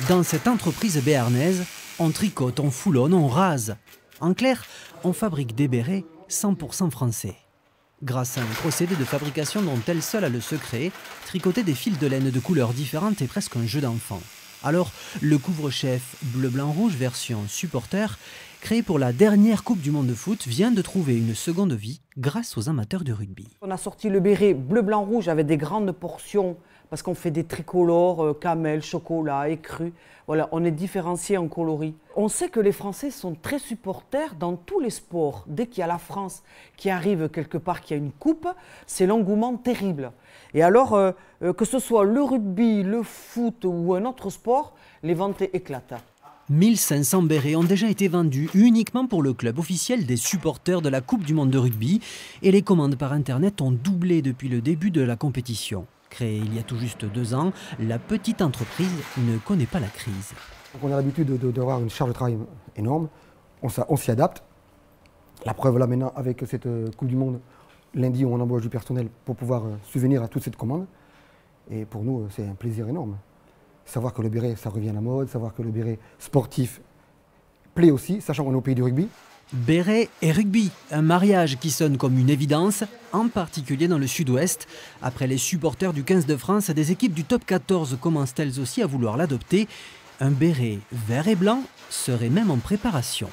Dans cette entreprise béarnaise, on tricote, on foulonne, on rase. En clair, on fabrique des bérets 100% français. Grâce à un procédé de fabrication dont elle seule a le secret, tricoter des fils de laine de couleurs différentes est presque un jeu d'enfant. Alors, le couvre-chef bleu-blanc-rouge version supporter, créé pour la dernière Coupe du Monde de foot, vient de trouver une seconde vie grâce aux amateurs de rugby. On a sorti le béret bleu-blanc-rouge avec des grandes portions parce qu'on fait des tricolores, camel, chocolat, écru. Voilà, on est différencié en coloris. On sait que les Français sont très supporters dans tous les sports. Dès qu'il y a la France qui arrive quelque part, qui a une coupe, c'est l'engouement terrible. Et alors, que ce soit le rugby, le foot ou un autre sport, les ventes éclatent. 1500 bérets ont déjà été vendus uniquement pour le club officiel des supporters de la Coupe du Monde de rugby et les commandes par Internet ont doublé depuis le début de la compétition. Créée il y a tout juste 2 ans, la petite entreprise ne connaît pas la crise. Donc on a l'habitude d'avoir une charge de travail énorme, on s'y adapte. La preuve là maintenant avec cette Coupe du Monde, lundi on embauche du personnel pour pouvoir subvenir à toute cette commande. Et pour nous c'est un plaisir énorme. Savoir que le béret ça revient à la mode, savoir que le béret sportif plaît aussi, sachant qu'on est au pays du rugby. Béret et rugby, un mariage qui sonne comme une évidence, en particulier dans le sud-ouest. Après les supporters du 15 de France, des équipes du top 14 commencent elles aussi à vouloir l'adopter. Un béret vert et blanc serait même en préparation.